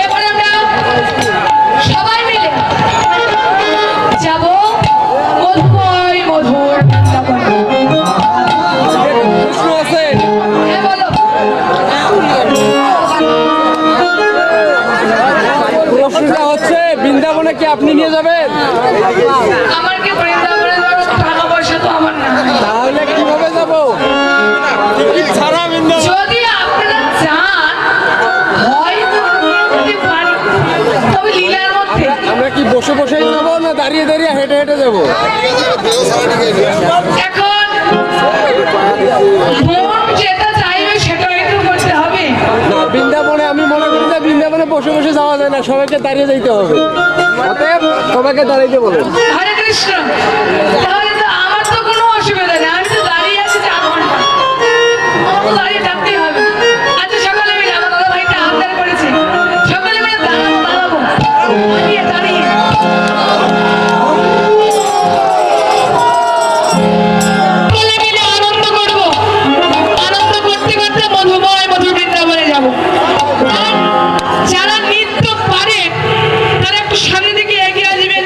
Speaker 1: এবার আমরা সবাই মিলে যাব মধুময় মধুর বৃন্দাবনে। হ্যাঁ বলো।
Speaker 2: প্রশ্নটা হচ্ছে বৃন্দাবনে কি আপনি নিয়ে যাবেন?
Speaker 1: আমার কি বৃন্দাবনে যাওয়ার টাকা পয়সা তো আমার না,
Speaker 2: তাহলে কিভাবে যাব?
Speaker 1: যদি আপনারা চান হয়তো নিয়ে যেতে পারি, তবে লীলার মধ্যে।
Speaker 2: আমরা কি বসে বসেই যাবো না দাঁড়িয়ে দাঁড়িয়ে হেঁটে হেঁটে যাবো?
Speaker 1: এখন মন যেটা চাইবে সেটা একটু করতে হবে।
Speaker 2: না, বৃন্দাবনে আমি মনে করি যে বৃন্দাবনে বসে বসে যাওয়া যায় না, সবাইকে দাঁড়িয়ে যাইতে হবে। অতএব সবাইকে দাঁড়াইতে বলেন।
Speaker 1: হরে কৃষ্ণ। তাহলে তো আমার তো কোনো অসুবিধা নেই, আমি তো দাঁড়িয়ে আছি 4 ঘন্টা, আমার তো দাঁড়িয়ে থাকতেই হবে। আচ্ছা সকলে মিলে, আমার দাদা ভাইটা আবদার করেছে, সকলে মিলে দাঁড়াবো দাঁড়াবো, দাঁড়িয়ে দাঁড়িয়ে সকলে মিলে আনন্দ করবো। আনন্দ করতে করতে মধুময় মধুর বৃন্দাবনে যাবো। আর যারা নৃত্য পারে তারা একটু সামনের দিকে এগিয়ে আসবেন।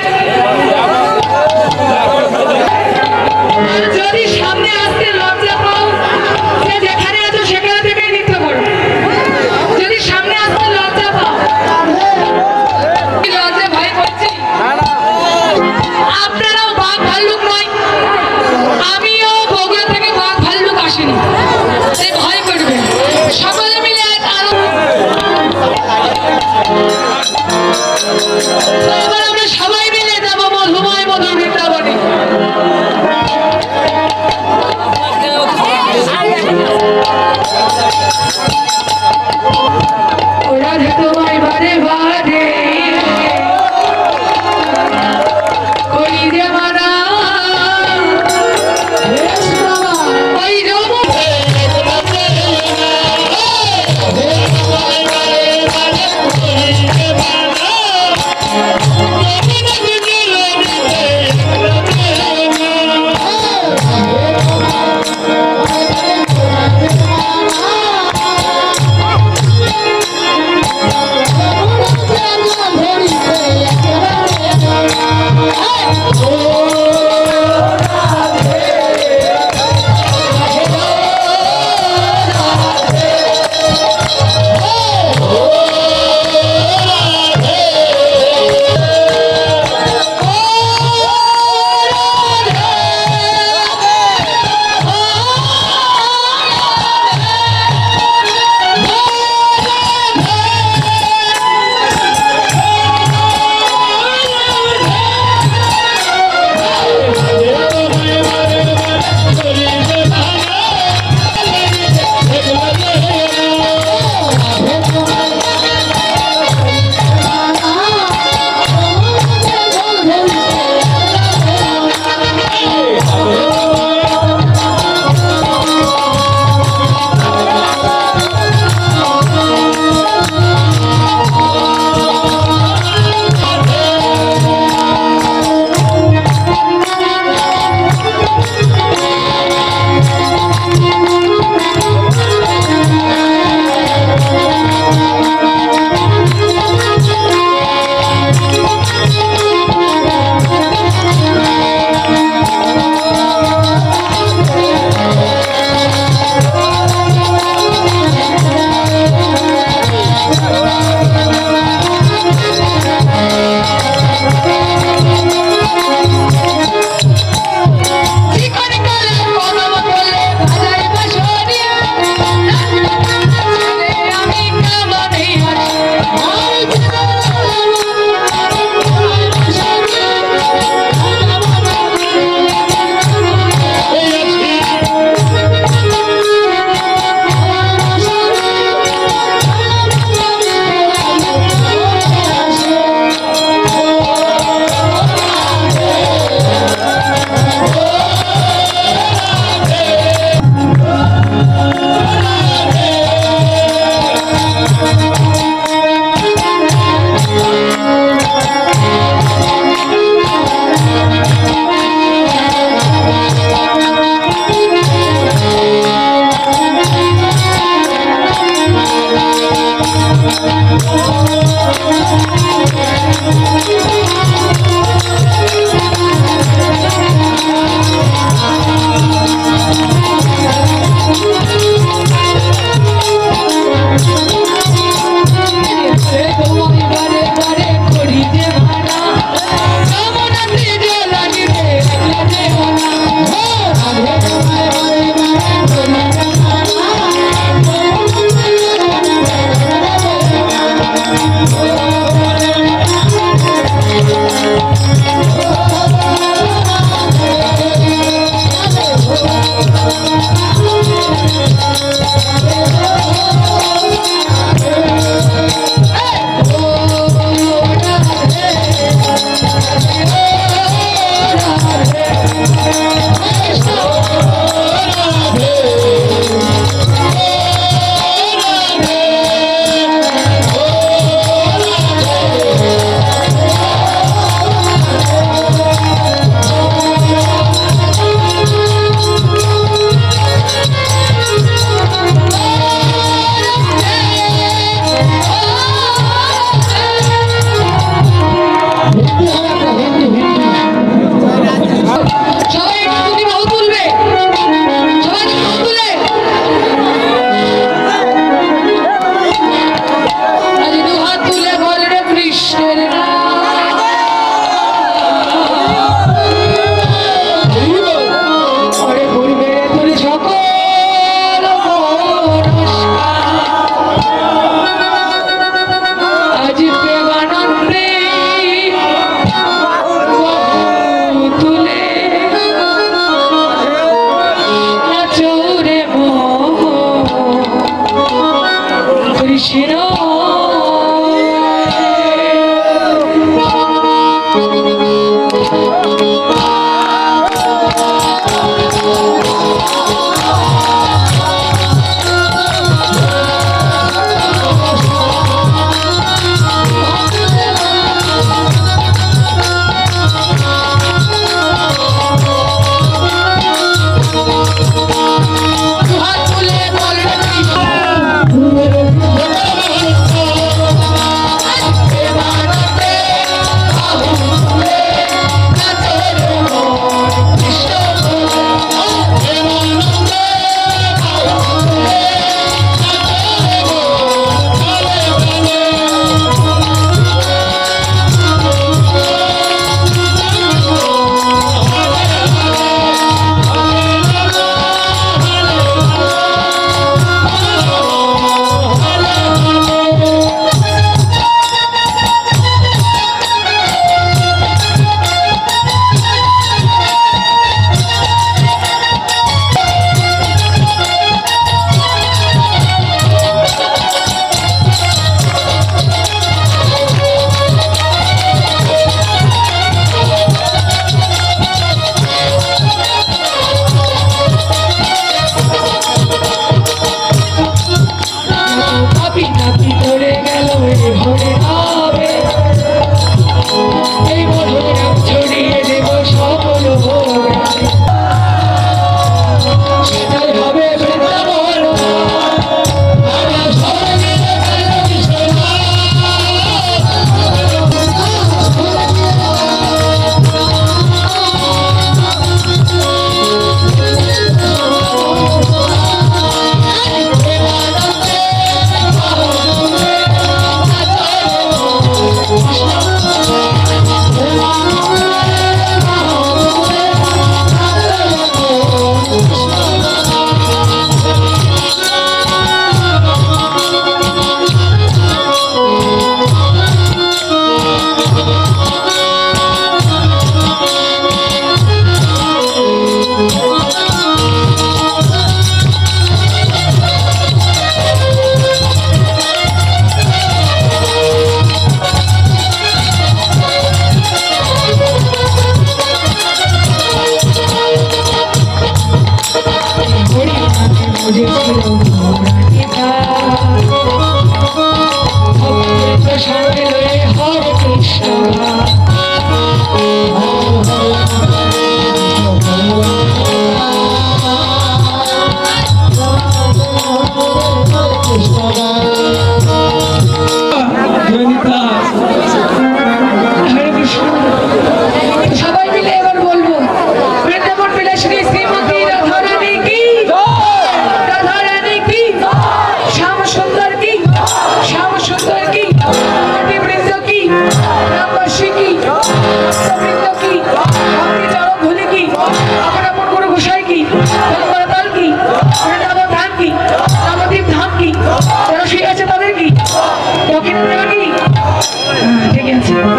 Speaker 1: আছে